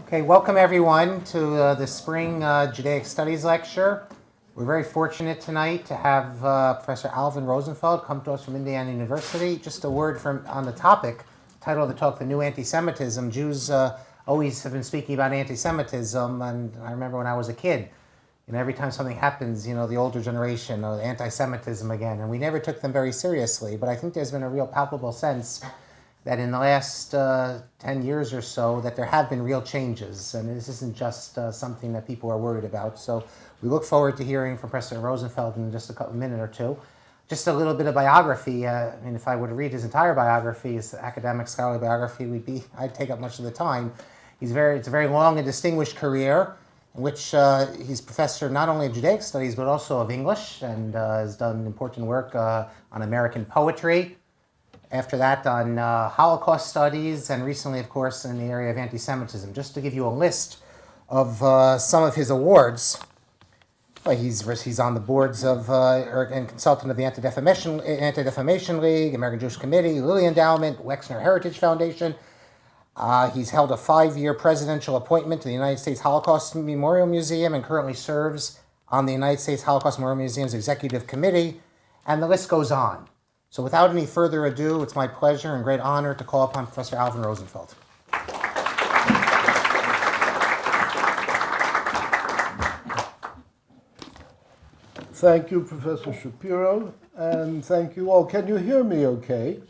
Okay, welcome everyone to the Spring Judaic Studies lecture. We're very fortunate tonight to have Professor Alvin Rosenfeld come to us from Indiana University. Just a word on the topic, title of the talk, The New Anti-Semitism. Jews always have been speaking about anti-Semitism, and I remember when I was a kid, every time something happens, the older generation, anti-Semitism again, and we never took them very seriously, but I think there's been a real palpable sense that in the last 10 years or so that there have been real changes, and this isn't just something that people are worried about. So we look forward to hearing from Professor Rosenfeld in just a minute or two. Just a little bit of biography. If I were to read his entire biography, his academic scholarly biography, I'd take up much of the time. It's a very long and distinguished career in which he's professor not only of Judaic studies but also of English, and has done important work on American poetry. After that, on Holocaust studies, and recently, of course, in the area of anti-Semitism. Just to give you a list of some of his awards, he's on the boards of and consultant of the Anti-Defamation League, American Jewish Committee, Lilly Endowment, Wexner Heritage Foundation. He's held a 5-year presidential appointment to the United States Holocaust Memorial Museum and currently serves on the United States Holocaust Memorial Museum's Executive Committee, and the list goes on. So without any further ado, it's my pleasure and great honor to call upon Professor Alvin Rosenfeld. Thank you, Professor Shapiro, and thank you all. Can you hear me okay?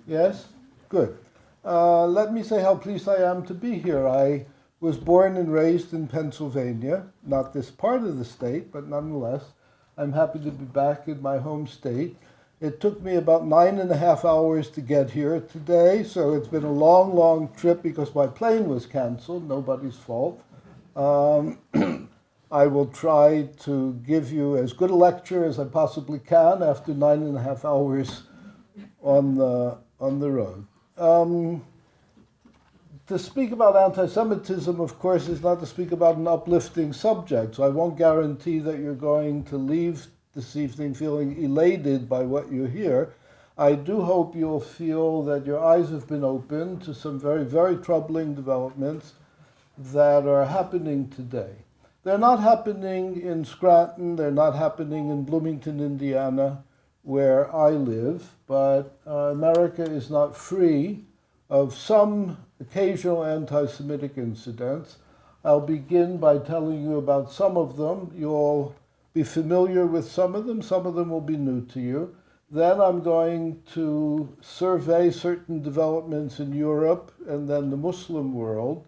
Yes? Good. Let me say how pleased I am to be here. I was born and raised in Pennsylvania, not this part of the state, but nonetheless, I'm happy to be back in my home state. It took me about 9.5 hours to get here today, so it's been a long, long trip because my plane was canceled, nobody's fault. I will try to give you as good a lecture as I possibly can after 9.5 hours on the road. To speak about anti-Semitism, of course, is not to speak about an uplifting subject, so I won't guarantee that you're going to leave this evening feeling elated by what you hear. I do hope you'll feel that your eyes have been opened to some very, very troubling developments that are happening today. They're not happening in Scranton, they're not happening in Bloomington, Indiana, where I live, but America is not free of some occasional anti-Semitic incidents. I'll begin by telling you about some of them. You'll be familiar with some of them will be new to you. Then I'm going to survey certain developments in Europe and then the Muslim world.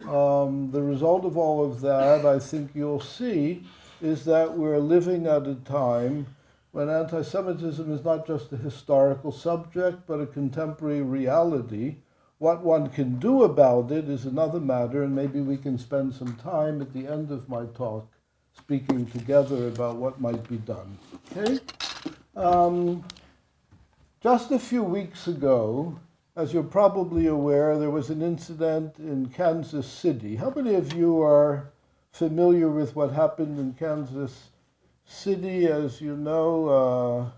The result of all of that, I think you'll see, is that we're living at a time when anti-Semitism is not just a historical subject, but a contemporary reality. What one can do about it is another matter, and maybe we can spend some time at the end of my talk speaking together about what might be done. Okay? Just a few weeks ago, as you're probably aware, there was an incident in Kansas City. How many of you are familiar with what happened in Kansas City? As you know,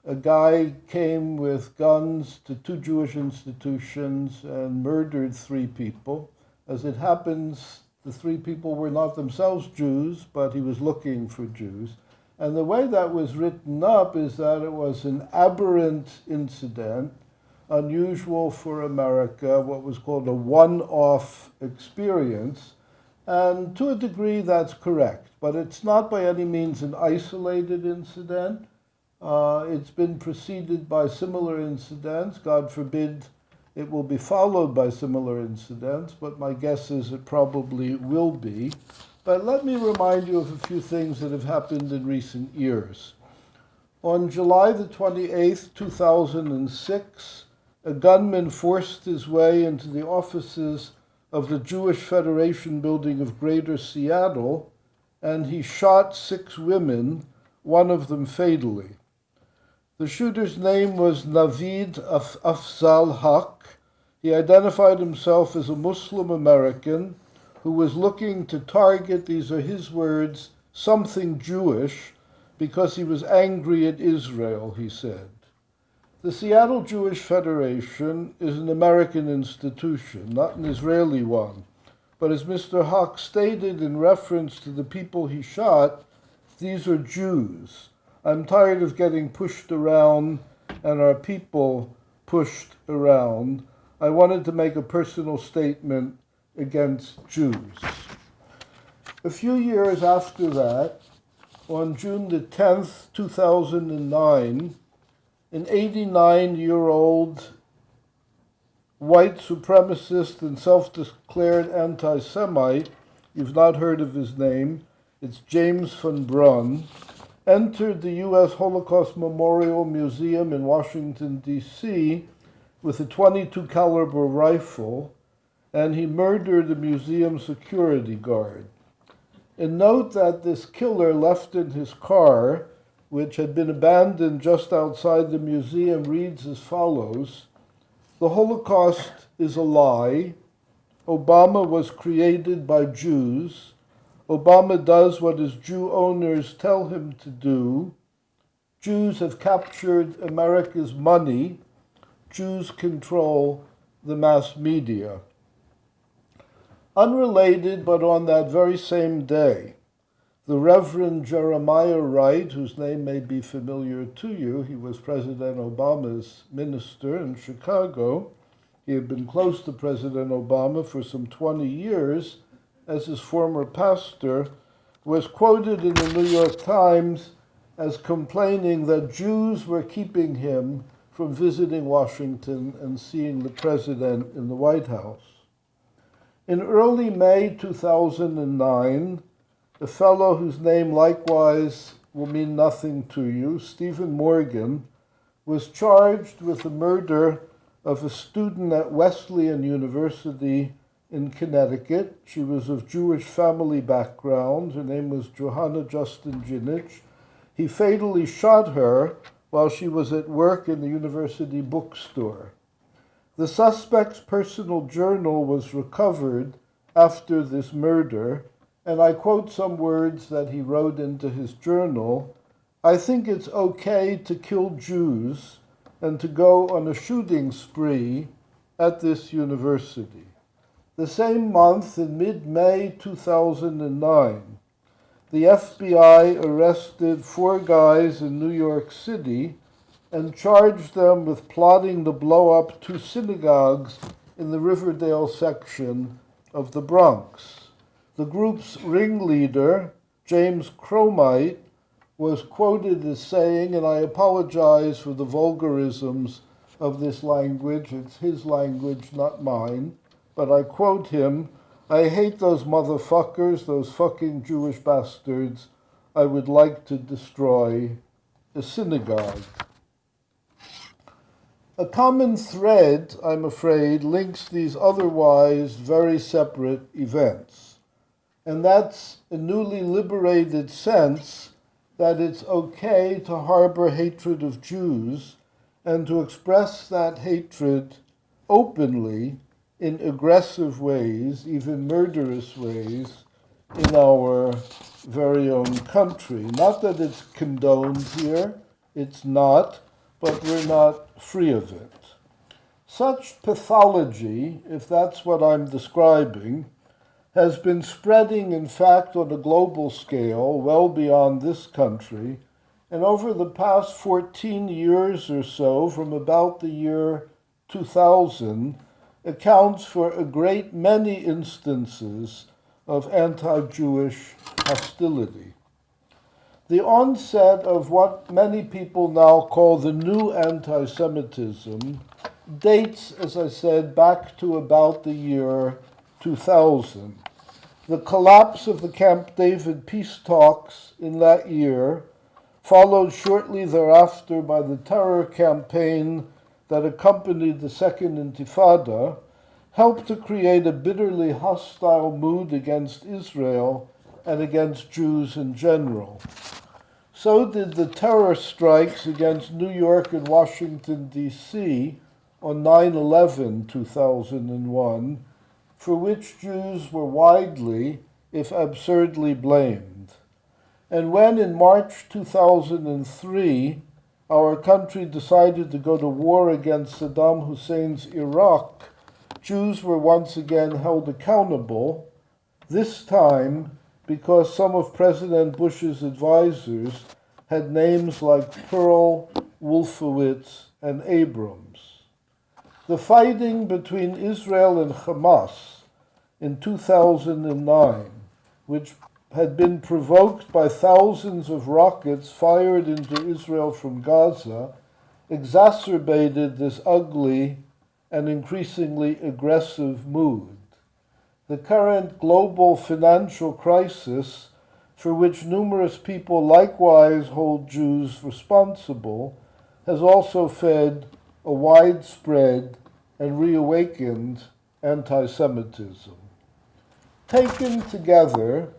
a guy came with guns to 2 Jewish institutions and murdered 3 people. As it happens, the 3 people were not themselves Jews, but he was looking for Jews. And the way that was written up is that it was an aberrant incident, unusual for America, what was called a one-off experience. And to a degree, that's correct. But it's not by any means an isolated incident. It's been preceded by similar incidents. God forbid it will be followed by similar incidents, but my guess is it probably will be. But let me remind you of a few things that have happened in recent years. On July the 28th, 2006, a gunman forced his way into the offices of the Jewish Federation building of Greater Seattle, and he shot 6 women, one of them fatally. The shooter's name was Navid Afzal Haq. He identified himself as a Muslim American who was looking to target, these are his words, something Jewish, because he was angry at Israel, he said. The Seattle Jewish Federation is an American institution, not an Israeli one. But as Mr. Hawk stated in reference to the people he shot, these are Jews. I'm tired of getting pushed around and our people pushed around. I wanted to make a personal statement against Jews. A few years after that, on June the 10th, 2009, an 89-year-old white supremacist and self-declared anti-Semite, you've not heard of his name, it's James von Brunn, entered the U.S. Holocaust Memorial Museum in Washington, D.C. with a .22 caliber rifle, and he murdered a museum security guard. And note that this killer left in his car, which had been abandoned just outside the museum, reads as follows: "The Holocaust is a lie. Obama was created by Jews. Obama does what his Jew owners tell him to do. Jews have captured America's money. Jews control the mass media." Unrelated, but on that very same day, the Reverend Jeremiah Wright, whose name may be familiar to you, he was President Obama's minister in Chicago. He had been close to President Obama for some 20 years as his former pastor, was quoted in the New York Times as complaining that Jews were keeping him from visiting Washington and seeing the president in the White House. In early May 2009, a fellow whose name likewise will mean nothing to you, Stephen Morgan, was charged with the murder of a student at Wesleyan University in Connecticut. She was of Jewish family background. Her name was Johanna Justin-Jinich. He fatally shot her while she was at work in the university bookstore. The suspect's personal journal was recovered after this murder, and I quote some words that he wrote into his journal. "I think it's okay to kill Jews and to go on a shooting spree at this university." The same month, in mid-May 2009, the FBI arrested 4 guys in New York City and charged them with plotting to blow up 2 synagogues in the Riverdale section of the Bronx. The group's ringleader, James Cromite, was quoted as saying, and I apologize for the vulgarisms of this language, it's his language, not mine, but I quote him, "I hate those motherfuckers, those fucking Jewish bastards. I would like to destroy a synagogue." A common thread, I'm afraid, links these otherwise very separate events, and that's a newly liberated sense that it's okay to harbor hatred of Jews and to express that hatred openly in aggressive ways, even murderous ways, in our very own country. Not that it's condoned here, it's not, but we're not free of it. Such pathology, if that's what I'm describing, has been spreading, in fact, on a global scale, well beyond this country, and over the past 14 years or so, from about the year 2000, accounts for a great many instances of anti-Jewish hostility. The onset of what many people now call the new anti-Semitism dates, as I said, back to about the year 2000. The collapse of the Camp David peace talks in that year, followed shortly thereafter by the terror campaign that accompanied the Second Intifada, helped to create a bitterly hostile mood against Israel and against Jews in general. So did the terror strikes against New York and Washington, D.C. on 9/11, 2001, for which Jews were widely, if absurdly, blamed. And when in March 2003, our country decided to go to war against Saddam Hussein's Iraq, Jews were once again held accountable, this time because some of President Bush's advisors had names like Pearl, Wolfowitz, and Abrams. The fighting between Israel and Hamas in 2009, which had been provoked by thousands of rockets fired into Israel from Gaza, exacerbated this ugly and increasingly aggressive mood. The current global financial crisis, for which numerous people likewise hold Jews responsible, has also fed a widespread and reawakened anti-Semitism. Taken together,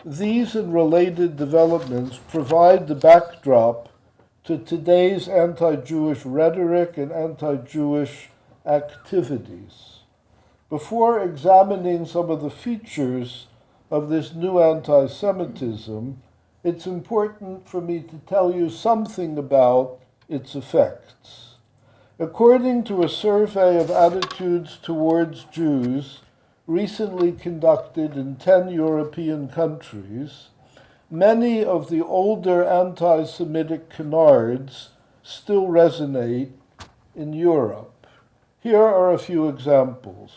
these and related developments provide the backdrop to today's anti-Jewish rhetoric and anti-Jewish activities. Before examining some of the features of this new anti-Semitism, it's important for me to tell you something about its effects. According to a survey of attitudes towards Jews recently conducted in 10 European countries, many of the older anti-Semitic canards still resonate in Europe. Here are a few examples.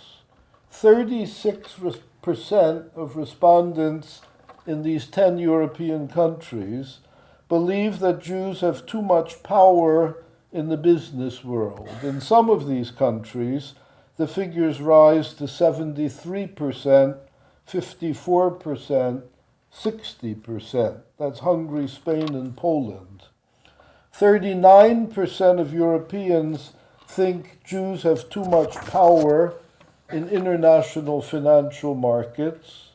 36% of respondents in these 10 European countries believe that Jews have too much power in the business world. In some of these countries, the figures rise to 73%, 54%, 60%. That's Hungary, Spain, and Poland. 39% of Europeans think Jews have too much power in international financial markets.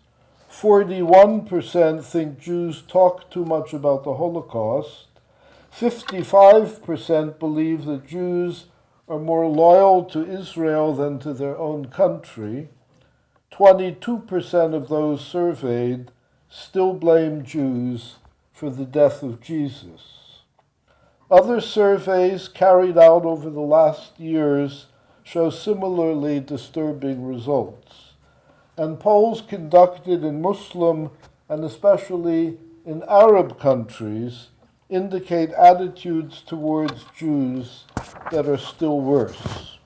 41% think Jews talk too much about the Holocaust. 55% believe that Jews are more loyal to Israel than to their own country. 22% of those surveyed still blame Jews for the death of Jesus. Other surveys carried out over the last years show similarly disturbing results. And polls conducted in Muslim and especially in Arab countries indicate attitudes towards Jews that are still worse.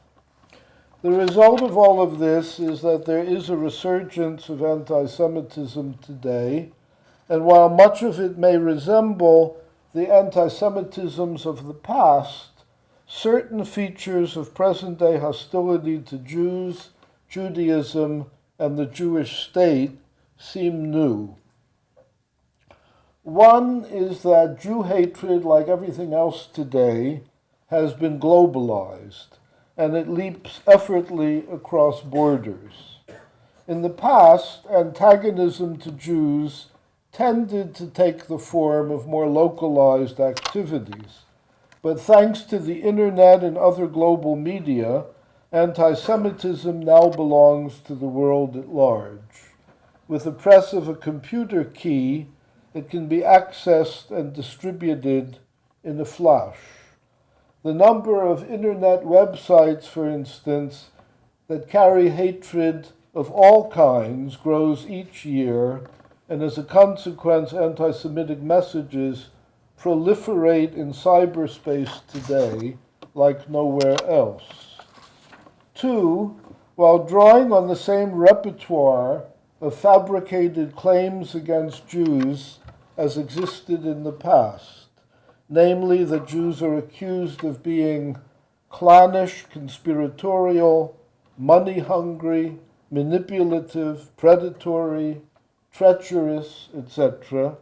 The result of all of this is that there is a resurgence of anti-Semitism today, and while much of it may resemble the anti-Semitisms of the past, certain features of present-day hostility to Jews, Judaism, and the Jewish state seem new. One is that Jew hatred, like everything else today, has been globalized, and it leaps effortlessly across borders. In the past, antagonism to Jews tended to take the form of more localized activities, but thanks to the internet and other global media, anti-Semitism now belongs to the world at large. With the press of a computer key, it can be accessed and distributed in a flash. The number of internet websites, for instance, that carry hatred of all kinds grows each year, and as a consequence, anti-Semitic messages proliferate in cyberspace today like nowhere else. Two, while drawing on the same repertoire of fabricated claims against Jews as existed in the past, namely that Jews are accused of being clannish, conspiratorial, money-hungry, manipulative, predatory, treacherous, etc.,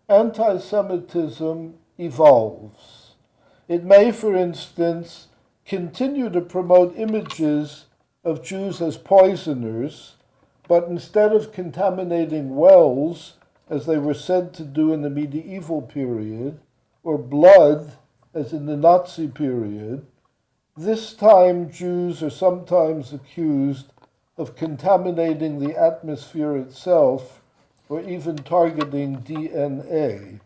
anti-Semitism evolves. It may, for instance, continue to promote images of Jews as poisoners, but instead of contaminating wells, as they were said to do in the medieval period, or blood, as in the Nazi period, this time Jews are sometimes accused of contaminating the atmosphere itself, or even targeting DNA.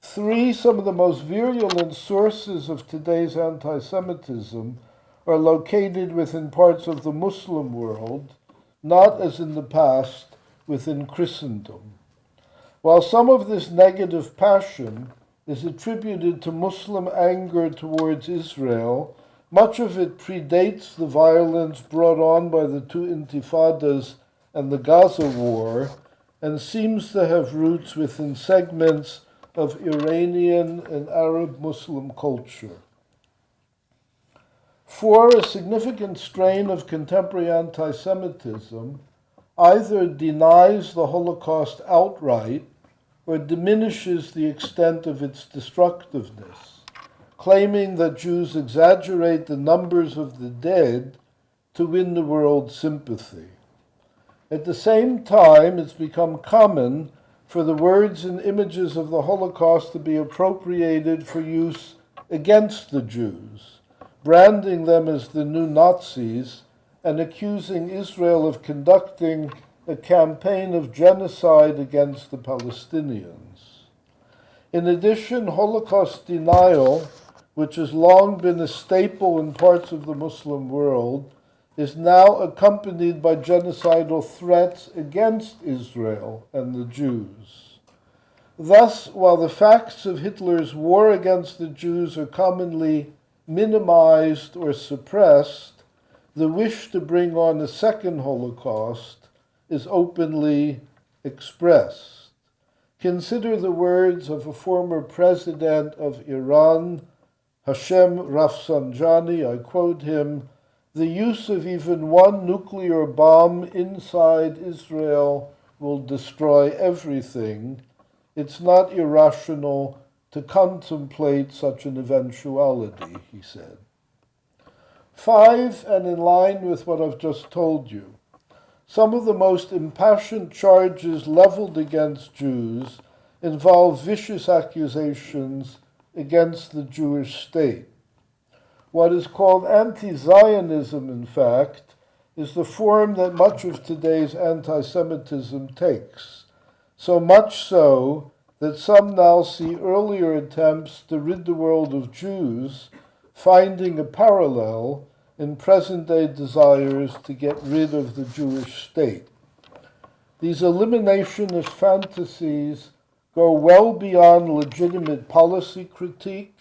Three, some of the most virulent sources of today's anti-Semitism are located within parts of the Muslim world, not as in the past within Christendom. While some of this negative passion is attributed to Muslim anger towards Israel, much of it predates the violence brought on by the two intifadas and the Gaza war, and seems to have roots within segments of Iranian and Arab Muslim culture. Four, a significant strain of contemporary anti-Semitism either denies the Holocaust outright or diminishes the extent of its destructiveness, claiming that Jews exaggerate the numbers of the dead to win the world's sympathy. At the same time, it's become common for the words and images of the Holocaust to be appropriated for use against the Jews, branding them as the new Nazis and accusing Israel of conducting a campaign of genocide against the Palestinians. In addition, Holocaust denial, which has long been a staple in parts of the Muslim world, is now accompanied by genocidal threats against Israel and the Jews. Thus, while the facts of Hitler's war against the Jews are commonly minimized or suppressed, the wish to bring on a second Holocaust is openly expressed. Consider the words of a former president of Iran, Hashem Rafsanjani. I quote him, "The use of even one nuclear bomb inside Israel will destroy everything. It's not irrational to contemplate such an eventuality," he said. Five, and in line with what I've just told you, some of the most impassioned charges leveled against Jews involve vicious accusations against the Jewish state. What is called anti-Zionism, in fact, is the form that much of today's anti-Semitism takes, so much so that some now see earlier attempts to rid the world of Jews finding a parallel in present-day desires to get rid of the Jewish state. These eliminationist fantasies go well beyond legitimate policy critique,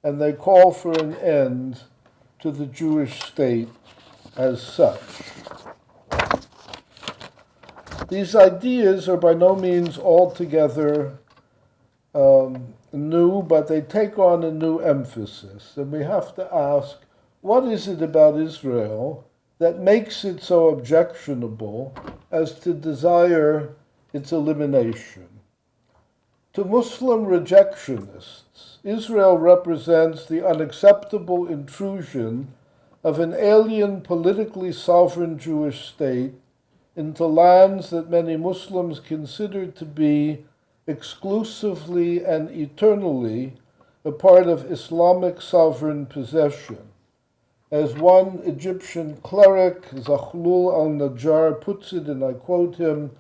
and they call for an end to the Jewish state as such. These ideas are by no means altogether new, but they take on a new emphasis. And we have to ask, what is it about Israel that makes it so objectionable as to desire its elimination? To Muslim rejectionists, Israel represents the unacceptable intrusion of an alien, politically sovereign Jewish state into lands that many Muslims consider to be exclusively and eternally a part of Islamic sovereign possession. As one Egyptian cleric, Zakhlul al-Najjar, puts it, and I quote him,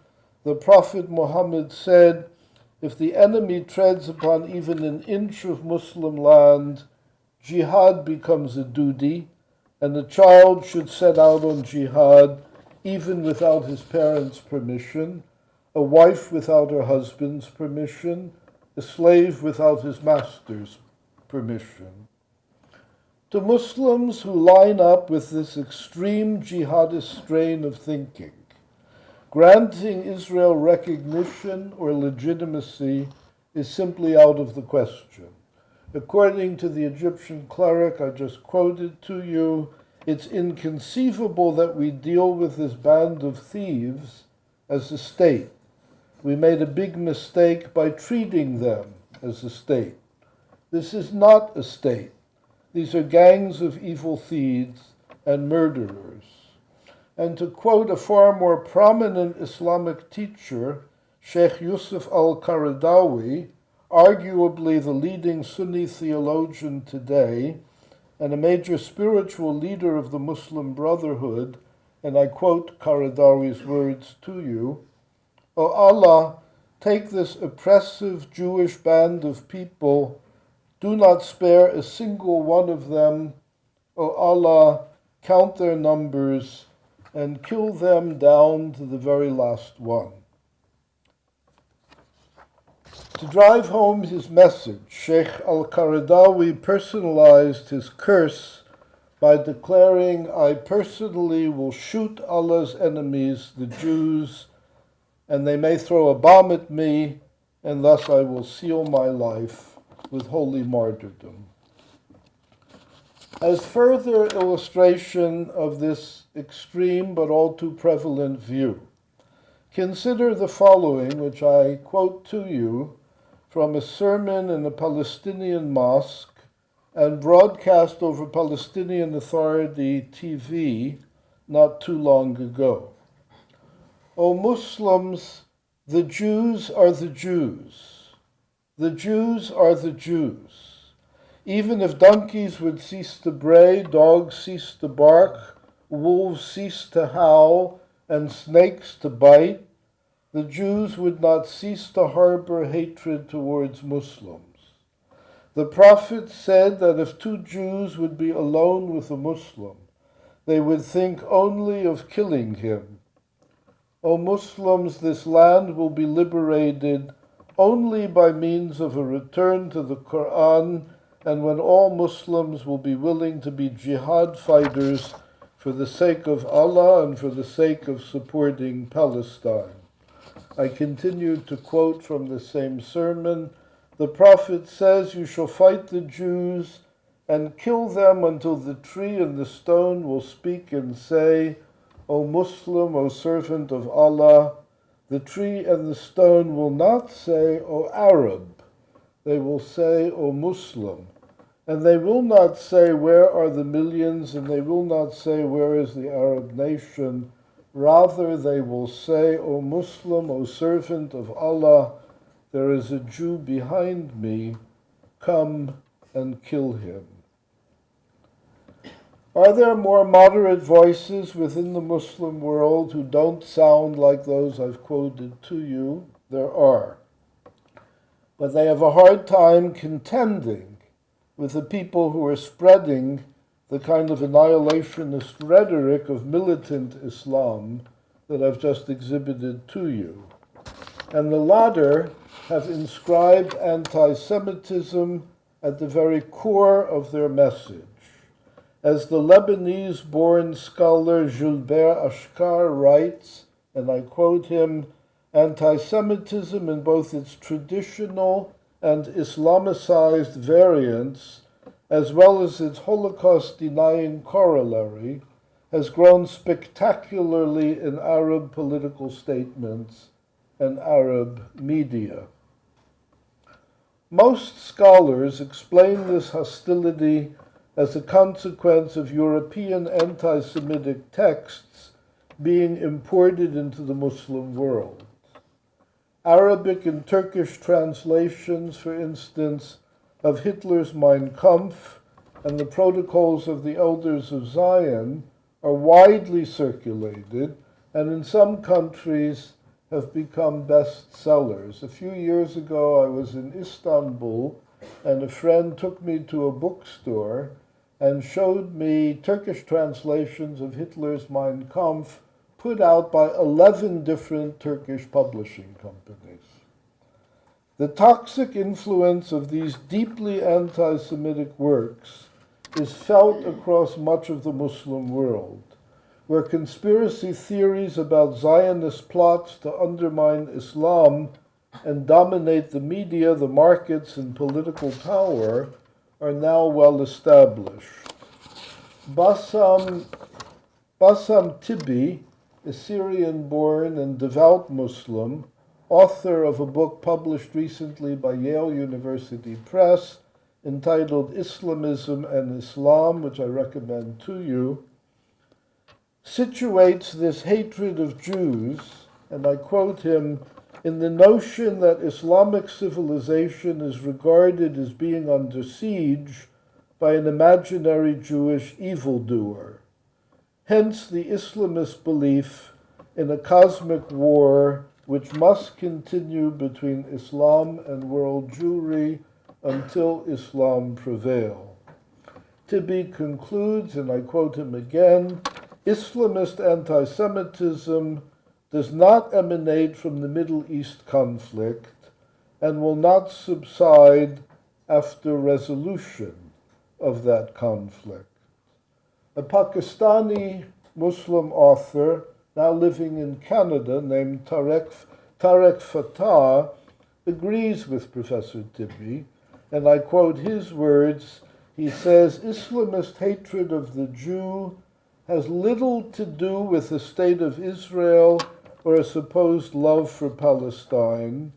the Prophet Muhammad said, "If the enemy treads upon even an inch of Muslim land, jihad becomes a duty, and the child should set out on jihad even without his parents' permission, a wife without her husband's permission, a slave without his master's permission." To Muslims who line up with this extreme jihadist strain of thinking, granting Israel recognition or legitimacy is simply out of the question. According to the Egyptian cleric I just quoted to you, it's inconceivable that we deal with this band of thieves as a state. We made a big mistake by treating them as a state. This is not a state. These are gangs of evil thieves and murderers. And to quote a far more prominent Islamic teacher, Sheikh Yusuf al-Qaradawi, arguably the leading Sunni theologian today and a major spiritual leader of the Muslim Brotherhood, and I quote Qaradawi's words to you, "O Allah, take this oppressive Jewish band of people, do not spare a single one of them. O Allah, count their numbers and kill them down to the very last one. To drive home his message, Sheikh al-Qaradawi personalized his curse by declaring, I personally will shoot Allah's enemies, the Jews, and they may throw a bomb at me, and thus I will seal my life with holy martyrdom. As further illustration of this extreme but all too prevalent view, consider the following, which I quote to you from a sermon in a Palestinian mosque and broadcast over Palestinian Authority TV not too long ago. O Muslims, the Jews are the Jews. The Jews are the Jews. Even if donkeys would cease to bray, dogs cease to bark, wolves cease to howl, and snakes to bite, the Jews would not cease to harbor hatred towards Muslims. The Prophet said that if two Jews would be alone with a Muslim, they would think only of killing him. O Muslims, this land will be liberated only by means of a return to the Quran, and when all Muslims will be willing to be jihad fighters for the sake of Allah and for the sake of supporting Palestine. I continue to quote from the same sermon. The Prophet says, you shall fight the Jews and kill them until the tree and the stone will speak and say, O Muslim, O servant of Allah. The tree and the stone will not say, O Arab. They will say, O Muslim. And they will not say, where are the millions? And they will not say, where is the Arab nation? Rather, they will say, O Muslim, O servant of Allah, there is a Jew behind me. Come and kill him. Are there more moderate voices within the Muslim world who don't sound like those I've quoted to you? There are. But they have a hard time contending with the people who are spreading the kind of annihilationist rhetoric of militant Islam that I've just exhibited to you. And the latter have inscribed anti-Semitism at the very core of their message. As the Lebanese-born scholar Gilbert Ashkar writes, and I quote him, anti-Semitism in both its traditional and Islamicized variants, as well as its Holocaust-denying corollary, has grown spectacularly in Arab political statements and Arab media. Most scholars explain this hostility as a consequence of European anti-Semitic texts being imported into the Muslim world. Arabic and Turkish translations, for instance, of Hitler's Mein Kampf and the Protocols of the Elders of Zion are widely circulated and in some countries have become bestsellers. A few years ago I was in Istanbul and a friend took me to a bookstore and showed me Turkish translations of Hitler's Mein Kampf put out by 11 different Turkish publishing companies. The toxic influence of these deeply anti-Semitic works is felt across much of the Muslim world, where conspiracy theories about Zionist plots to undermine Islam and dominate the media, the markets, and political power are now well established. Bassam Tibi, a Syrian-born and devout Muslim, author of a book published recently by Yale University Press entitled Islamism and Islam, which I recommend to you, situates this hatred of Jews, and I quote him, in the notion that Islamic civilization is regarded as being under siege by an imaginary Jewish evildoer. Hence the Islamist belief in a cosmic war which must continue between Islam and world Jewry until Islam prevail. Tibby concludes, and I quote him again, Islamist anti-Semitism does not emanate from the Middle East conflict and will not subside after resolution of that conflict. A Pakistani Muslim author now living in Canada named Tarek Fatah agrees with Professor Tibby, and I quote his words. He says, Islamist hatred of the Jew has little to do with the state of Israel or a supposed love for Palestine.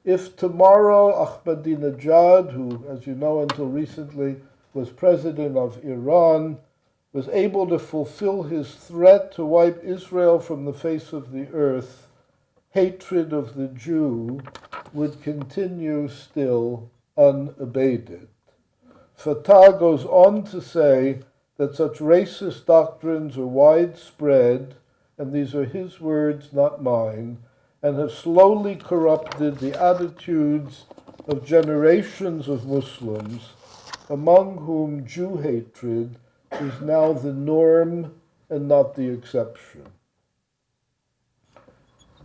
If tomorrow Ahmadinejad, who, as you know, until recently was president of Iran, was able to fulfill his threat to wipe Israel from the face of the earth, hatred of the Jew would continue still unabated. Fatah goes on to say that such racist doctrines are widespread, and these are his words, not mine, and have slowly corrupted the attitudes of generations of Muslims, among whom Jew hatred is now the norm and not the exception.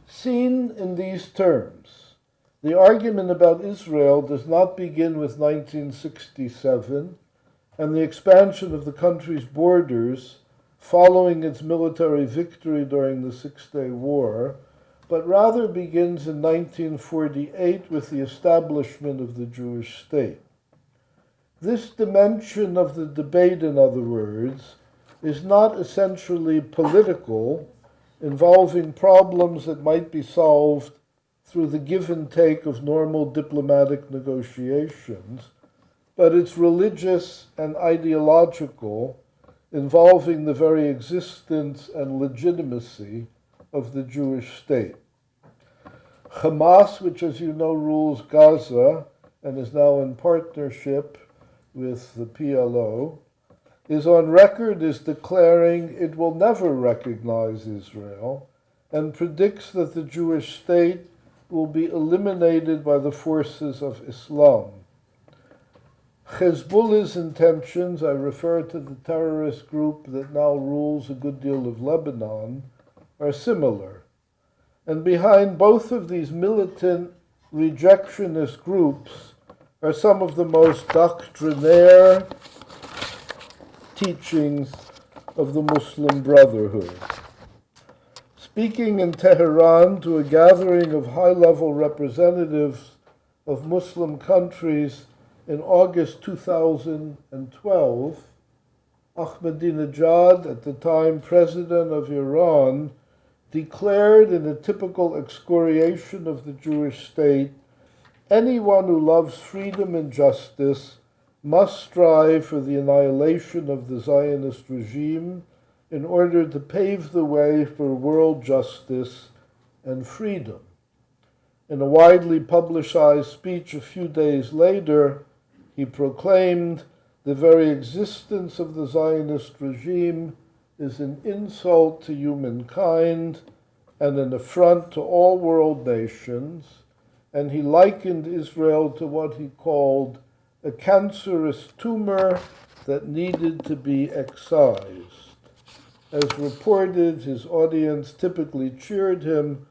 Seen in these terms, the argument about Israel does not begin with 1967 and the expansion of the country's borders following its military victory during the Six-Day War, but rather begins in 1948 with the establishment of the Jewish state. This dimension of the debate, in other words, is not essentially political, involving problems that might be solved through the give and take of normal diplomatic negotiations, but it's religious and ideological, involving the very existence and legitimacy of the Jewish state. Hamas, which, as you know, rules Gaza and is now in partnership with the PLO, is on record as declaring it will never recognize Israel and predicts that the Jewish state will be eliminated by the forces of Islam. Hezbollah's intentions, I refer to the terrorist group that now rules a good deal of Lebanon, are similar. And behind both of these militant rejectionist groups are some of the most doctrinaire teachings of the Muslim Brotherhood. Speaking in Tehran to a gathering of high-level representatives of Muslim countries in August 2012, Ahmadinejad, at the time president of Iran, declared in a typical excoriation of the Jewish state, anyone who loves freedom and justice must strive for the annihilation of the Zionist regime in order to pave the way for world justice and freedom. In a widely publicized speech a few days later, he proclaimed, the very existence of the Zionist regime is an insult to humankind and an affront to all world nations, and he likened Israel to what he called a cancerous tumor that needed to be excised. As reported, his audience typically cheered him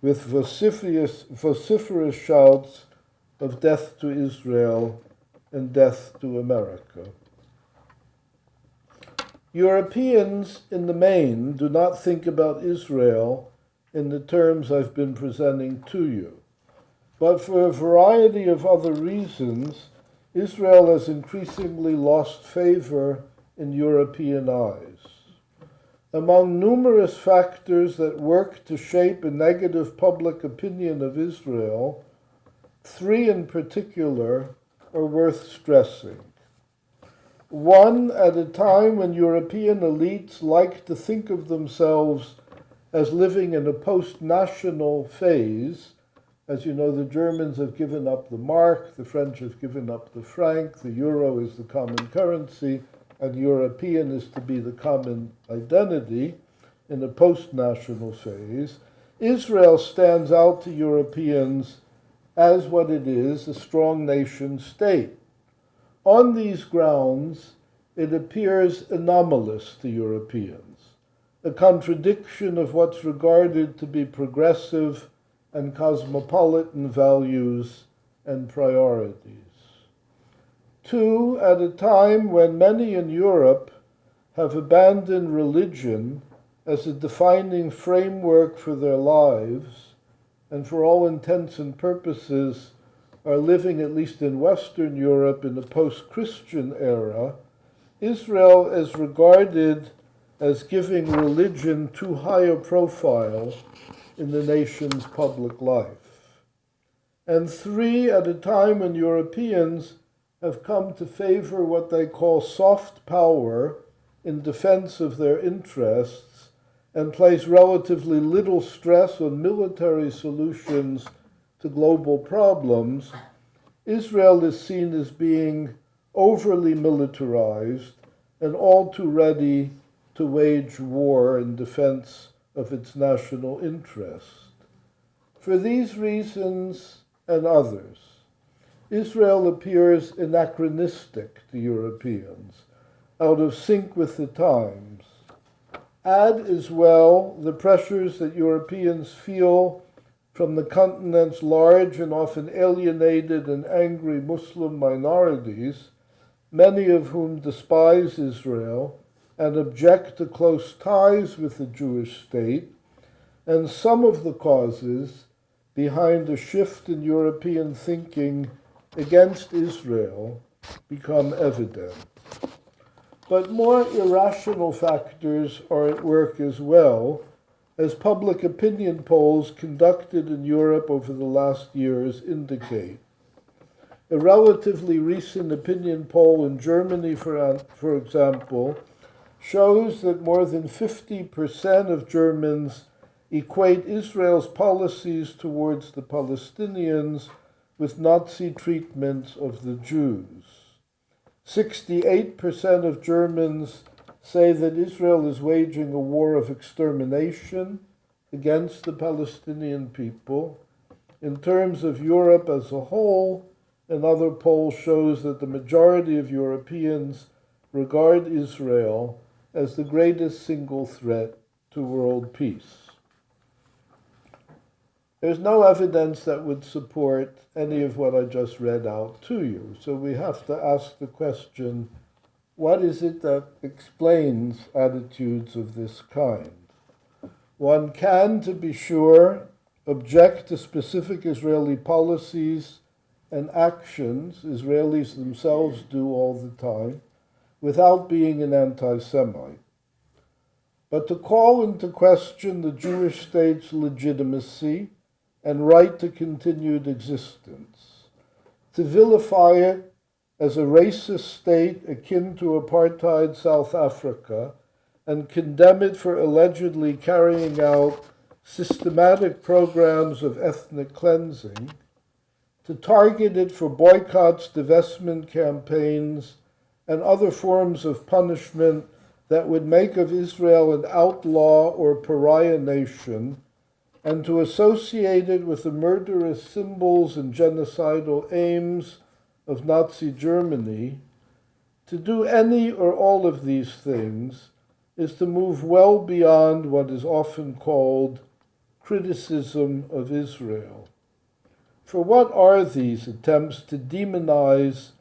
with vociferous shouts of death to Israel and death to America. Europeans, in the main, do not think about Israel in the terms I've been presenting to you. But for a variety of other reasons, Israel has increasingly lost favor in European eyes. Among numerous factors that work to shape a negative public opinion of Israel, three in particular are worth stressing. One, at a time when European elites like to think of themselves as living in a post-national phase. As you know, the Germans have given up the mark, the French have given up the franc, the euro is the common currency, and European is to be the common identity in a post-national phase. Israel stands out to Europeans as what it is, a strong nation state. On these grounds, it appears anomalous to Europeans, a contradiction of what's regarded to be progressive and cosmopolitan values and priorities. Two, at a time when many in Europe have abandoned religion as a defining framework for their lives, and for all intents and purposes are living, at least in Western Europe, in a post-Christian era, Israel is regarded as giving religion too high a profile in the nation's public life. And three, at a time when Europeans have come to favor what they call soft power in defense of their interests and place relatively little stress on military solutions to global problems, Israel is seen as being overly militarized and all too ready to wage war in defense of its national interest. For these reasons and others, Israel appears anachronistic to Europeans, out of sync with the times. Add as well the pressures that Europeans feel from the continent's large and often alienated and angry Muslim minorities, many of whom despise Israel and object to close ties with the Jewish state, and some of the causes behind a shift in European thinking against Israel become evident. But more irrational factors are at work as well, as public opinion polls conducted in Europe over the last years indicate. A relatively recent opinion poll in Germany, for example, shows that more than 50% of Germans equate Israel's policies towards the Palestinians with Nazi treatment of the Jews. 68% of Germans say that Israel is waging a war of extermination against the Palestinian people. In terms of Europe as a whole, another poll shows that the majority of Europeans regard Israel as the greatest single threat to world peace. There's no evidence that would support any of what I just read out to you. So we have to ask the question, what is it that explains attitudes of this kind? One can, to be sure, object to specific Israeli policies and actions Israelis themselves do all the time without being an anti-Semite. But to call into question the Jewish state's legitimacy and right to continued existence, to vilify it as a racist state akin to apartheid South Africa, and condemn it for allegedly carrying out systematic programs of ethnic cleansing, to target it for boycotts, divestment campaigns, and other forms of punishment that would make of Israel an outlaw or pariah nation, and to associate it with the murderous symbols and genocidal aims of Nazi Germany, to do any or all of these things is to move well beyond what is often called criticism of Israel. For what are these attempts to demonize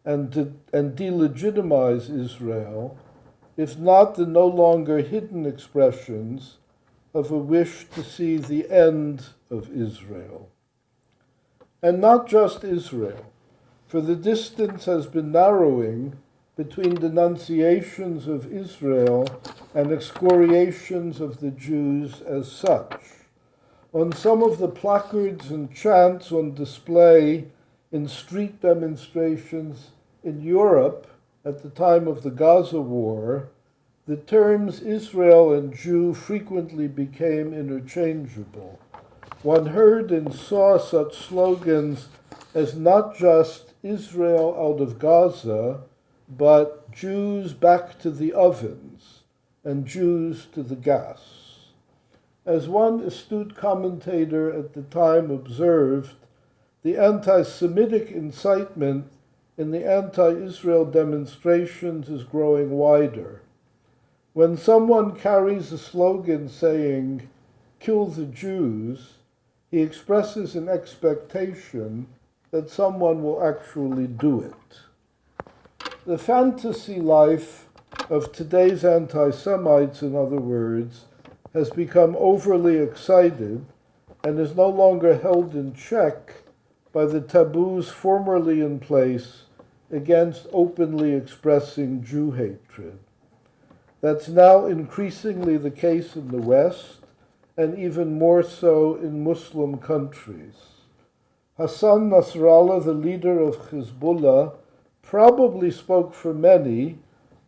and delegitimize Israel, if not the no longer hidden expressions of a wish to see the end of Israel? And not just Israel, for the distance has been narrowing between denunciations of Israel and excoriations of the Jews as such. On some of the placards and chants on display in street demonstrations in Europe at the time of the Gaza war, the terms Israel and Jew frequently became interchangeable. One heard and saw such slogans as not just Israel out of Gaza, but Jews back to the ovens and Jews to the gas. As one astute commentator at the time observed, the anti-Semitic incitement in the anti-Israel demonstrations is growing wider. When someone carries a slogan saying, "Kill the Jews," he expresses an expectation that someone will actually do it. The fantasy life of today's anti-Semites, in other words, has become overly excited and is no longer held in check by the taboos formerly in place against openly expressing Jew hatred. That's now increasingly the case in the West, and even more so in Muslim countries. Hassan Nasrallah, the leader of Hezbollah, probably spoke for many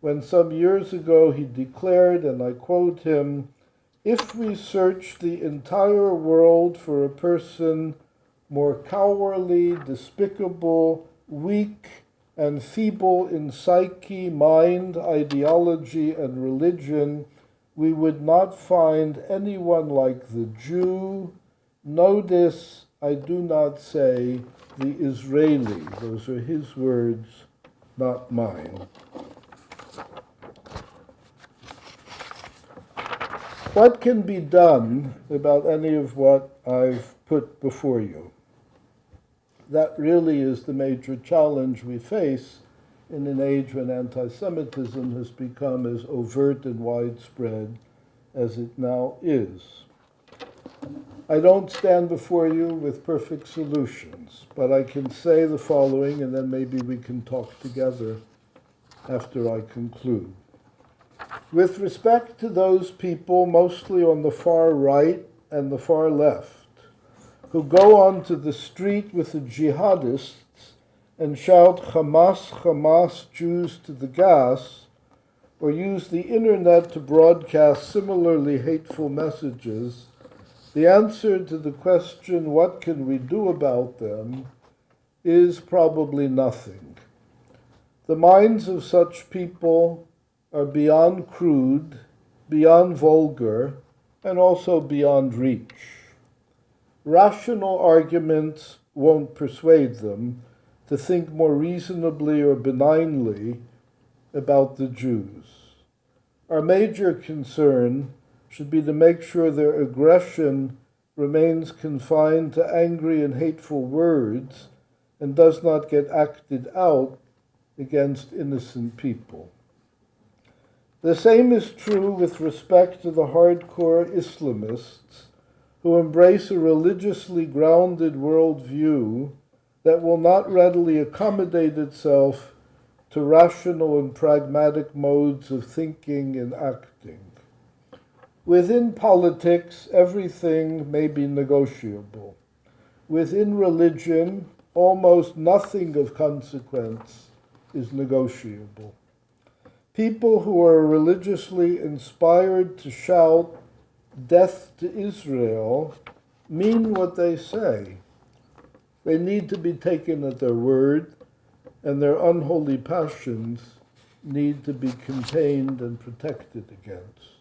when some years ago he declared, and I quote him, "If we search the entire world for a person more cowardly, despicable, weak, and feeble in psyche, mind, ideology, and religion, we would not find anyone like the Jew. Notice, I do not say the Israeli." Those are his words, not mine. What can be done about any of what I've put before you? That really is the major challenge we face in an age when anti-Semitism has become as overt and widespread as it now is. I don't stand before you with perfect solutions, but I can say the following, and then maybe we can talk together after I conclude. With respect to those people, mostly on the far right and the far left, who go onto the street with the jihadists and shout "Hamas, Hamas, Jews to the gas," or use the internet to broadcast similarly hateful messages, the answer to the question, what can we do about them, is probably nothing. The minds of such people are beyond crude, beyond vulgar, and also beyond reach. Rational arguments won't persuade them to think more reasonably or benignly about the Jews. Our major concern should be to make sure their aggression remains confined to angry and hateful words and does not get acted out against innocent people. The same is true with respect to the hardcore Islamists who embrace a religiously grounded worldview that will not readily accommodate itself to rational and pragmatic modes of thinking and acting. Within politics, everything may be negotiable. Within religion, almost nothing of consequence is negotiable. People who are religiously inspired to shout "Death to Israel" mean what they say. They need to be taken at their word, and their unholy passions need to be contained and protected against.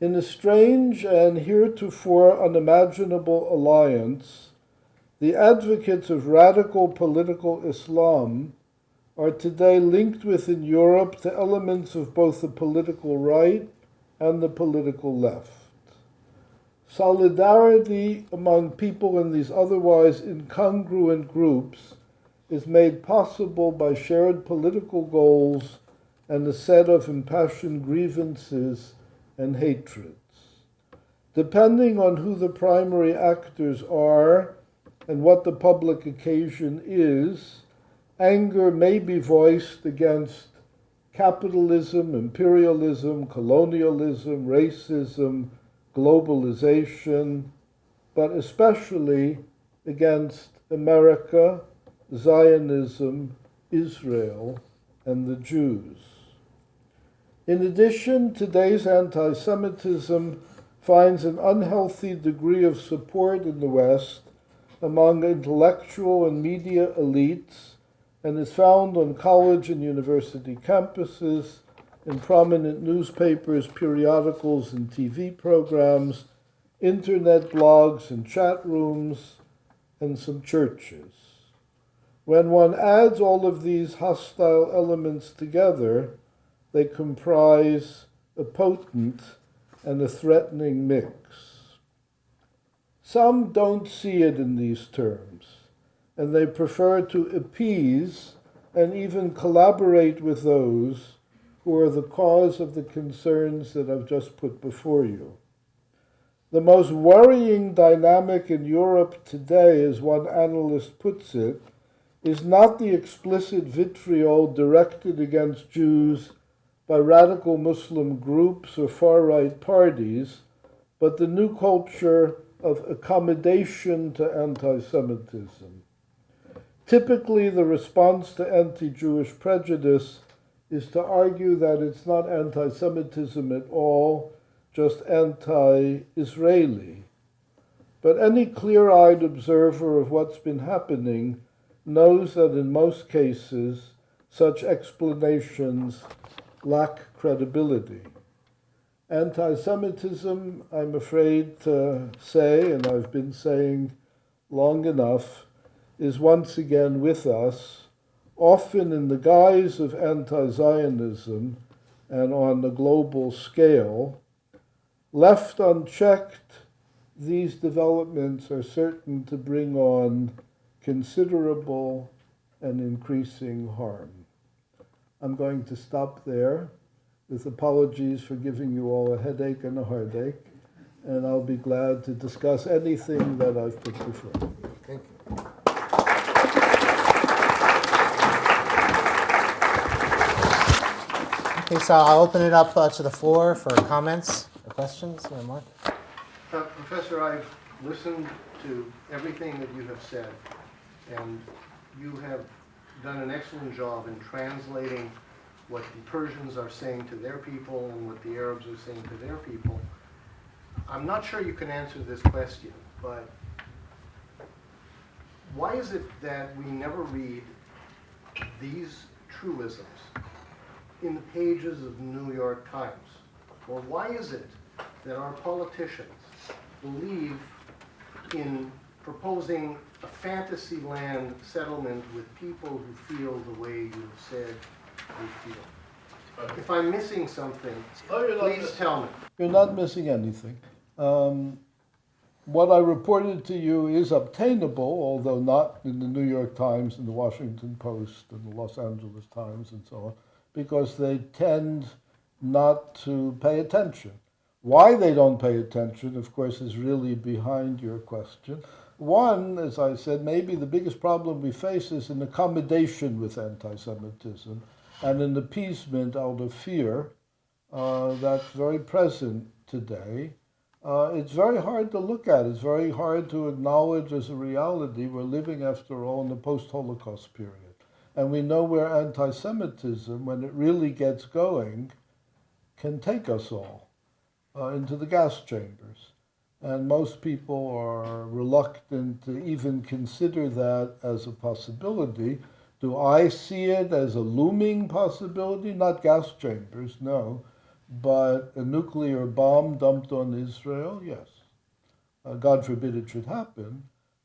In a strange and heretofore unimaginable alliance, the advocates of radical political Islam are today linked within Europe to elements of both the political right and the political left. Solidarity among people in these otherwise incongruent groups is made possible by shared political goals and a set of impassioned grievances and hatreds. Depending on who the primary actors are and what the public occasion is, anger may be voiced against capitalism, imperialism, colonialism, racism, globalization, but especially against America, Zionism, Israel, and the Jews. In addition, today's anti-Semitism finds an unhealthy degree of support in the West among intellectual and media elites and is found on college and university campuses in prominent newspapers, periodicals, and TV programs, internet blogs and chat rooms, and some churches. When one adds all of these hostile elements together, they comprise a potent and a threatening mix. Some don't see it in these terms, and they prefer to appease and even collaborate with those who are the cause of the concerns that I've just put before you. The most worrying dynamic in Europe today, as one analyst puts it, is not the explicit vitriol directed against Jews by radical Muslim groups or far-right parties, but the new culture of accommodation to anti-Semitism. Typically, the response to anti-Jewish prejudice is to argue that it's not anti-Semitism at all, just anti-Israeli. But any clear-eyed observer of what's been happening knows that in most cases, such explanations lack credibility. Anti-Semitism, I'm afraid to say, and I've been saying long enough, is once again with us, often in the guise of anti-Zionism and on a global scale. Left unchecked, these developments are certain to bring on considerable and increasing harm. I'm going to stop there with apologies for giving you all a headache and a heartache, and I'll be glad to discuss anything that I've put before you. Thank you. Okay, so I'll open it up to the floor for comments or questions. Yeah, Mark? Professor, I've listened to everything that you have said, and you have done an excellent job in translating what the Persians are saying to their people and what the Arabs are saying to their people. I'm not sure you can answer this question, but why is it that we never read these truisms in the pages of the New York Times? Or why is it that our politicians believe in proposing a fantasy land settlement with people who feel the way you have said they feel? If I'm missing something, please tell me. You're not missing anything. What I reported to you is obtainable, although not in the New York Times and the Washington Post and the Los Angeles Times and so on, because they tend not to pay attention. Why they don't pay attention, of course, is really behind your question. One, as I said, maybe the biggest problem we face is an accommodation with anti-Semitism and an appeasement out of fear that's very present today. It's very hard to look at. It's very hard to acknowledge as a reality. We're living, after all, in the post-Holocaust period. And we know where anti-Semitism, when it really gets going, can take us all into the gas chambers. And most people are reluctant to even consider that as a possibility. Do I see it as a looming possibility? Not gas chambers, no. But a nuclear bomb dumped on Israel, yes. God forbid it should happen.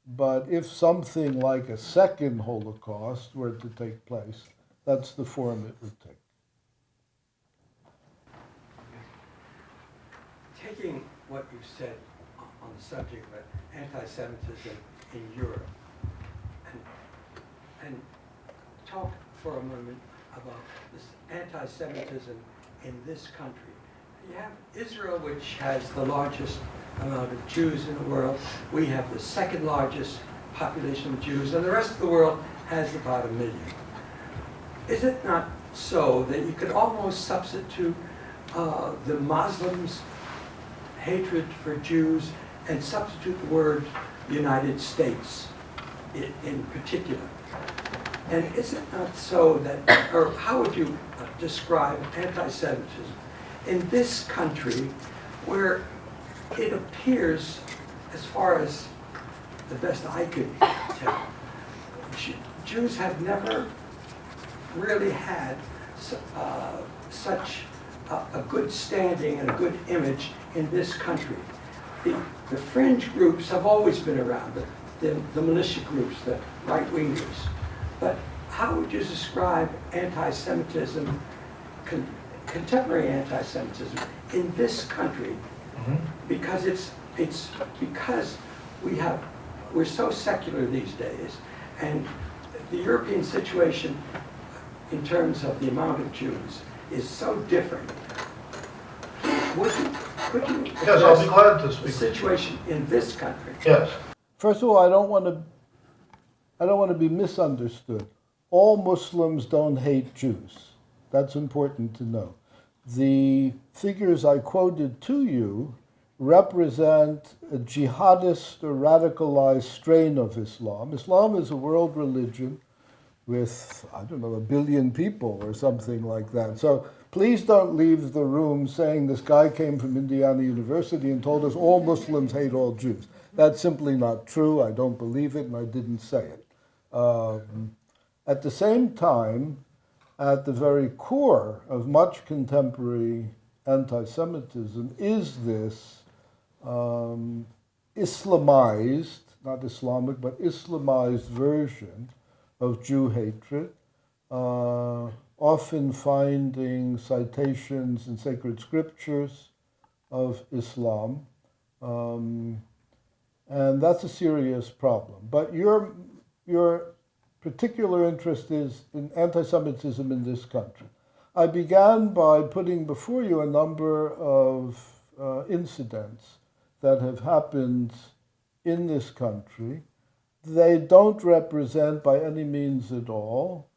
But if something like a second Holocaust were to take place, that's the form it would take. Taking what you've said on the subject of anti-Semitism in Europe, and talk for a moment about this anti-Semitism in this country. You have Israel, which has the largest amount of Jews in the world. We have the second largest population of Jews, and the rest of the world has about 1 million. Is it not so that you could almost substitute the Muslims' hatred for Jews and substitute the word United States in particular? And is it not so that, or how would you describe anti-Semitism in this country, where it appears, as far as the best I could tell, Jews have never really had such a good standing and a good image in this country. The fringe groups have always been around, the militia groups, the right-wingers. But how would you describe anti-Semitism, contemporary anti-Semitism in this country? Because it's because we're so secular these days, and the European situation in terms of the amount of Jews is so different. Could you Yes, I'll be glad to the speak. situation in this country? Yes. First of all, I don't want to be misunderstood. All Muslims don't hate Jews. That's important to know. The figures I quoted to you represent a jihadist or radicalized strain of Islam. Islam is a world religion with, I don't know, 1 billion people or something like that. So please don't leave the room saying this guy came from Indiana University and told us all Muslims hate all Jews. That's simply not true. I don't believe it, and I didn't say it. At the same time, at the very core of much contemporary anti-Semitism is this Islamized, not Islamic, but Islamized version of Jew hatred, often finding citations in sacred scriptures of Islam. And that's a serious problem. But your particular interest is in anti-Semitism in this country. I began by putting before you a number of incidents that have happened in this country. They don't represent by any means at all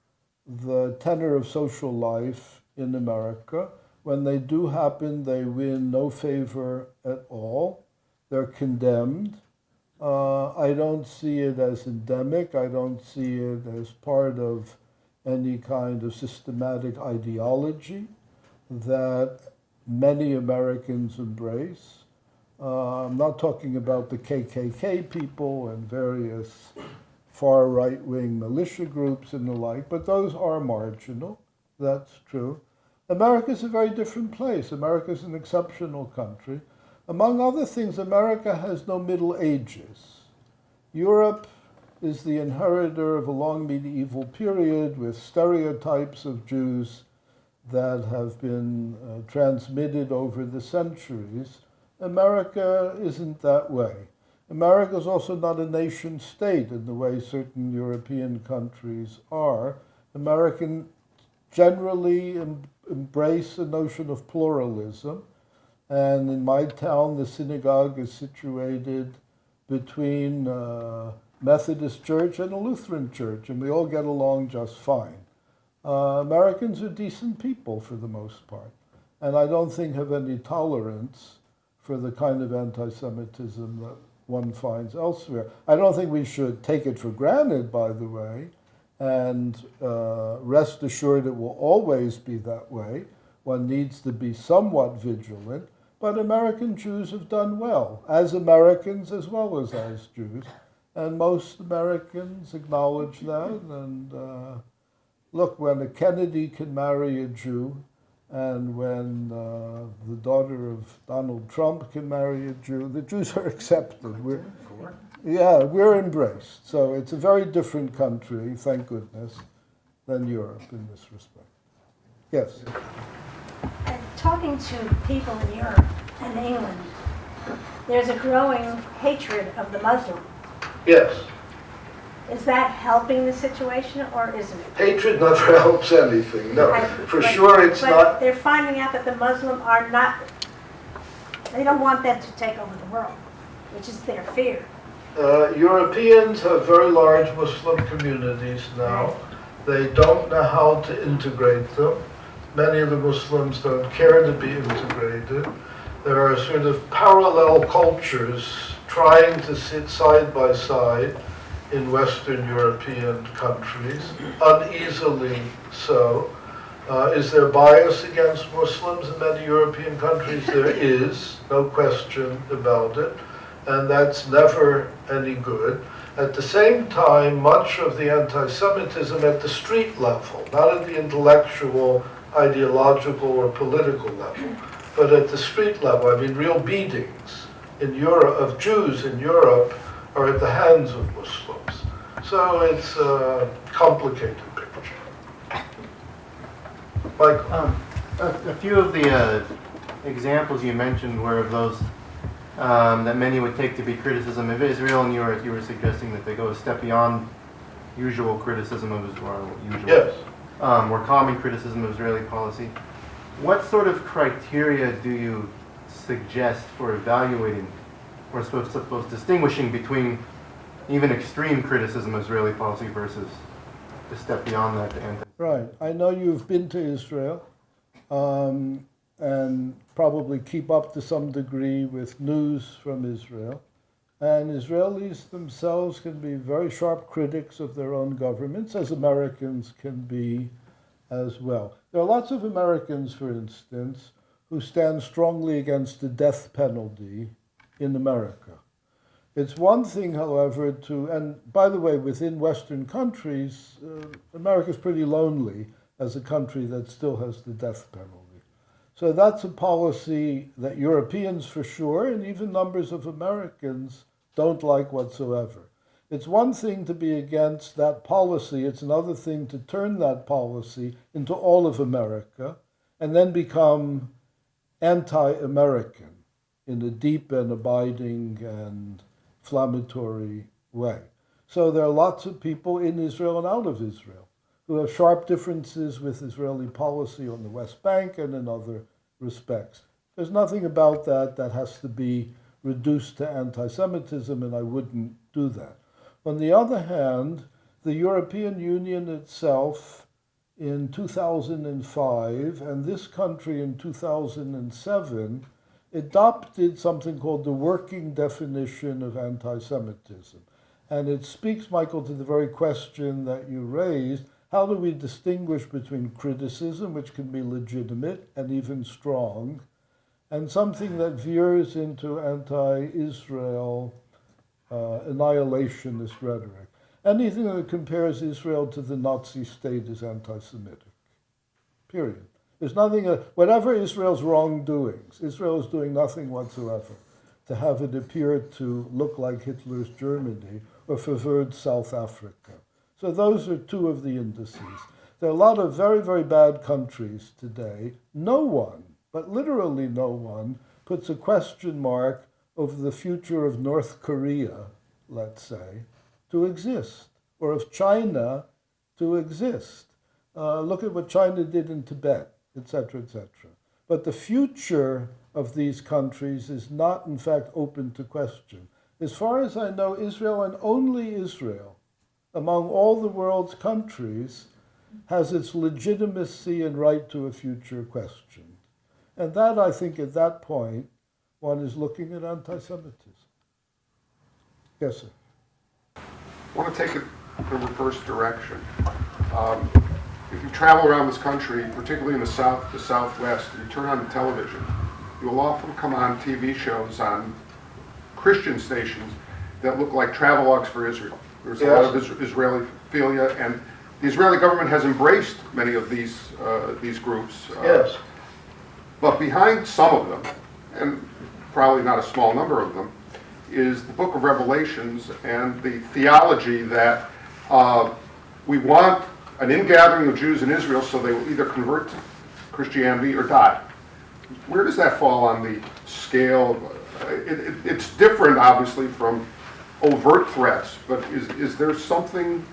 the tenor of social life in America. When they do happen, they win no favor at all. They're condemned. I don't see it as endemic. I don't see it as part of any kind of systematic ideology that many Americans embrace. I'm not talking about the KKK people and various far right-wing militia groups and the like, but those are marginal. That's true. America's a very different place. America's an exceptional country. Among other things, America has no Middle Ages. Europe is the inheritor of a long medieval period with stereotypes of Jews that have been transmitted over the centuries. America isn't that way. America is also not a nation state in the way certain European countries are. Americans generally embrace a notion of pluralism. And in my town, the synagogue is situated between a Methodist church and a Lutheran church, and we all get along just fine. Americans are decent people for the most part, and I don't think have any tolerance for the kind of anti-Semitism that one finds elsewhere. I don't think we should take it for granted, by the way, and rest assured it will always be that way. One needs to be somewhat vigilant. But American Jews have done well, as Americans as well as Jews. And most Americans acknowledge that. And look, when a Kennedy can marry a Jew, and when the daughter of Donald Trump can marry a Jew, the Jews are accepted. We're embraced. So it's a very different country, thank goodness, than Europe in this respect. Yes? Talking to people in Europe and England, there's a growing hatred of the Muslim. Yes. Is that helping the situation, or isn't it? Hatred never helps anything. No, for sure it's but not. They're finding out that the Muslim are not, they don't want them to take over the world, which is their fear. Europeans have very large Muslim communities now. They don't know how to integrate them. Many of the Muslims don't care to be integrated. There are sort of parallel cultures trying to sit side by side in Western European countries, uneasily so. Is there bias against Muslims in many European countries? There is, no question about it, and that's never any good. At the same time, much of the anti-Semitism at the street level, not at the intellectual ideological or political level. But at the street level, I mean, real beatings in Europe of Jews in Europe are at the hands of Muslims. So it's a complicated picture. Michael. A few of the examples you mentioned were of those that many would take to be criticism of Israel, and you were suggesting that they go a step beyond usual criticism of Israel, Yes. More common criticism of Israeli policy. What sort of criteria do you suggest for evaluating, or suppose distinguishing between even extreme criticism of Israeli policy versus a step beyond that to anti? Right. I know you've been to Israel and probably keep up to some degree with news from Israel. And Israelis themselves can be very sharp critics of their own governments, as Americans can be as well. There are lots of Americans, for instance, who stand strongly against the death penalty in America. It's one thing, however, and by the way, within Western countries, America's pretty lonely as a country that still has the death penalty. So that's a policy that Europeans, for sure, and even numbers of Americans don't like whatsoever. It's one thing to be against that policy. It's another thing to turn that policy into all of America and then become anti-American in a deep and abiding and inflammatory way. So there are lots of people in Israel and out of Israel who have sharp differences with Israeli policy on the West Bank and in other respects. There's nothing about that that has to be reduced to anti-Semitism, and I wouldn't do that. On the other hand, the European Union itself in 2005 and this country in 2007 adopted something called the working definition of anti-Semitism. And it speaks, Michael, to the very question that you raised. How do we distinguish between criticism, which can be legitimate and even strong, and something that veers into anti-Israel annihilationist rhetoric? Anything that compares Israel to the Nazi state is anti-Semitic, period. There's nothing, whatever Israel's wrongdoings, Israel is doing nothing whatsoever to have it appear to look like Hitler's Germany or favored South Africa. So those are two of the indices. There are a lot of very, very bad countries today. No one, but literally no one, puts a question mark over the future of North Korea, let's say, to exist, or of China to exist. Look at what China did in Tibet, etc., etc. But the future of these countries is not, in fact, open to question. As far as I know, Israel, and only Israel, among all the world's countries, has its legitimacy and right to a future questioned. And that, I think, at that point, one is looking at anti-Semitism. Yes, sir. I want to take it the reverse direction. If you travel around this country, particularly in the South, the Southwest, and you turn on the television, you will often come on TV shows on Christian stations that look like travelogues for Israel. There's a lot of Israelophilia, and the Israeli government has embraced many of these groups. Yes. But behind some of them, and probably not a small number of them, is the book of Revelations and the theology that we want an ingathering of Jews in Israel so they will either convert to Christianity or die. Where does that fall on the scale? It's different, obviously, from overt threats, but is there something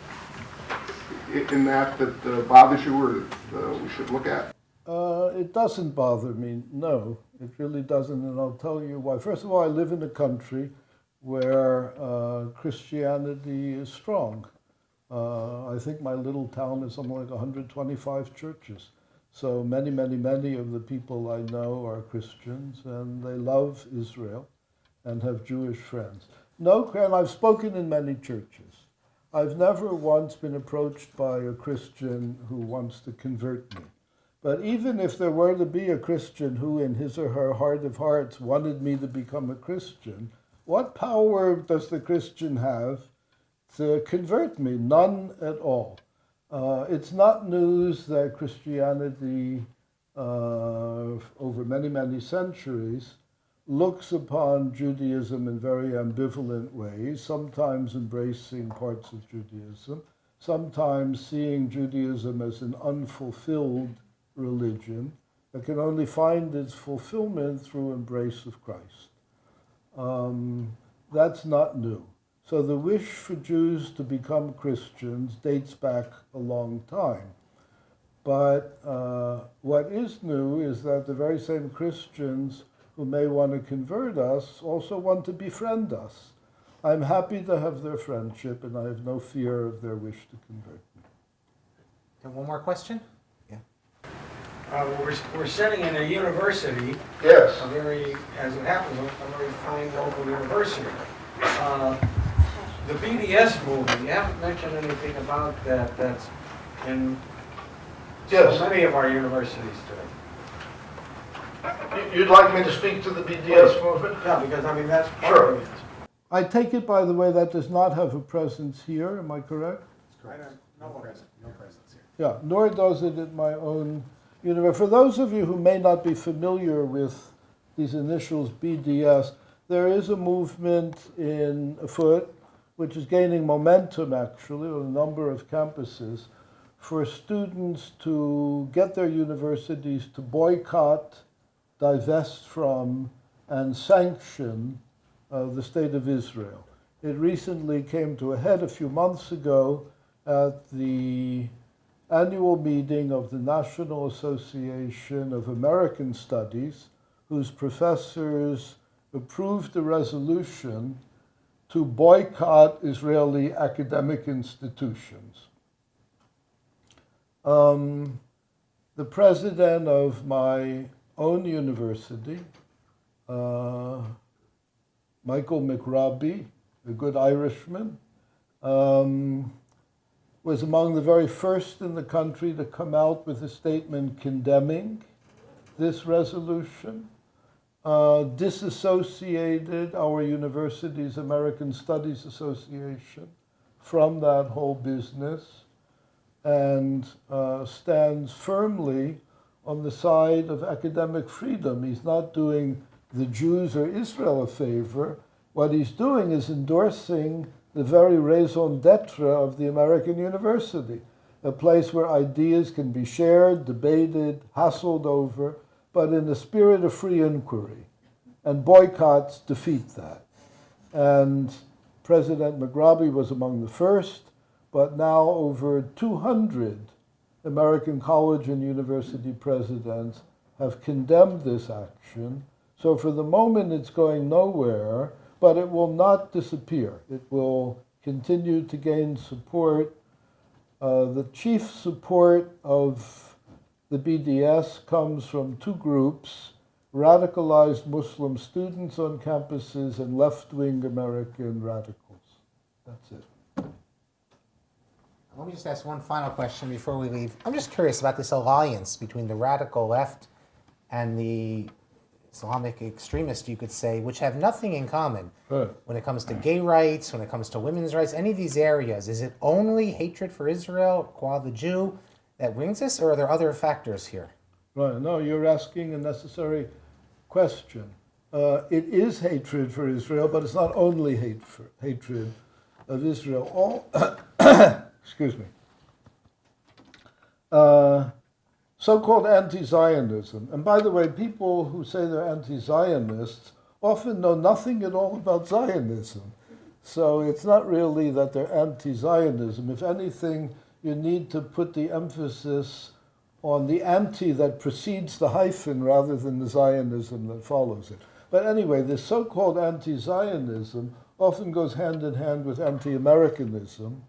in that bothers you or that we should look at? It doesn't bother me, no. It really doesn't, and I'll tell you why. First of all, I live in a country where Christianity is strong. I think my little town is something like 125 churches. So many, many, many of the people I know are Christians, and they love Israel and have Jewish friends. No, and I've spoken in many churches. I've never once been approached by a Christian who wants to convert me. But even if there were to be a Christian who, in his or her heart of hearts, wanted me to become a Christian, what power does the Christian have to convert me? None at all. It's not news that Christianity, over many, many centuries, looks upon Judaism in very ambivalent ways, sometimes embracing parts of Judaism, sometimes seeing Judaism as an unfulfilled religion that can only find its fulfillment through embrace of Christ. That's not new. So the wish for Jews to become Christians dates back a long time. But what is new is that the very same Christians who may want to convert us also want to befriend us. I'm happy to have their friendship, and I have no fear of their wish to convert me. And one more question? Yeah. We're sitting in a university, Yes. a very, as it happens, a very fine local university. The BDS movement, you haven't mentioned anything about that. That's in Yes. so many of our universities today. You'd like me to speak to the BDS movement? Yeah, because I mean that's part Sure. of it. I take it, by the way, that does not have a presence here, am I correct? No present. No presence here. Yeah, nor does it at my own university. For those of you who may not be familiar with these initials BDS, there is a movement afoot, which is gaining momentum actually on a number of campuses, for students to get their universities to boycott, divest from, and sanction the State of Israel. It recently came to a head a few months ago at the annual meeting of the National Association of American Studies, whose professors approved a resolution to boycott Israeli academic institutions. The president of my own university, Michael McRobbie, a good Irishman, was among the very first in the country to come out with a statement condemning this resolution, disassociated our university's American Studies Association from that whole business, and stands firmly on the side of academic freedom. He's not doing the Jews or Israel a favor. What he's doing is endorsing the very raison d'etre of the American university, a place where ideas can be shared, debated, hassled over, but in a spirit of free inquiry. And boycotts defeat that. And President McRobbie was among the first, but now over 200 American college and university presidents have condemned this action. So for the moment, it's going nowhere, but it will not disappear. It will continue to gain support. The chief support of the BDS comes from two groups: radicalized Muslim students on campuses and left-wing American radicals. That's it. Let me just ask one final question before we leave. I'm just curious about this alliance between the radical left and the Islamic extremists, you could say, which have nothing in common when it comes to gay rights, when it comes to women's rights, any of these areas. Is it only hatred for Israel, qua the Jew, that brings this, or are there other factors here? Right. No, you're asking a necessary question. It is hatred for Israel, but it's not only hatred of Israel. Excuse me. So-called anti-Zionism. And by the way, people who say they're anti-Zionists often know nothing at all about Zionism. So it's not really that they're anti-Zionism. If anything, you need to put the emphasis on the anti that precedes the hyphen rather than the Zionism that follows it. But anyway, this so-called anti-Zionism often goes hand in hand with anti-Americanism,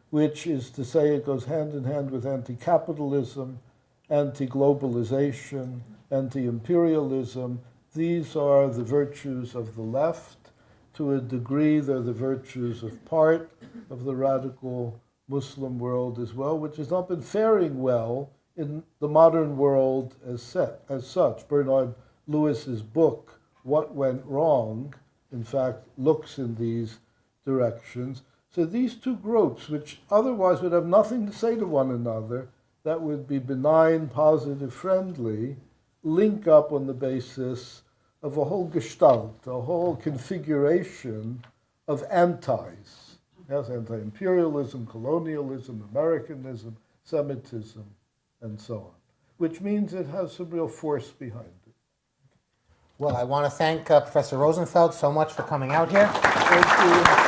which is to say it goes hand in hand with anti-capitalism, anti-globalization, anti-imperialism. These are the virtues of the left. To a degree, they're the virtues of part of the radical Muslim world as well, which has not been faring well in the modern world as such. Bernard Lewis's book, What Went Wrong, in fact, looks in these directions. So these two groups, which otherwise would have nothing to say to one another, that would be benign, positive, friendly, link up on the basis of a whole gestalt, a whole configuration of antis. Yes, anti-imperialism, colonialism, Americanism, Semitism, and so on, which means it has some real force behind it. Well, I want to thank Professor Rosenfeld so much for coming out here. Thank you.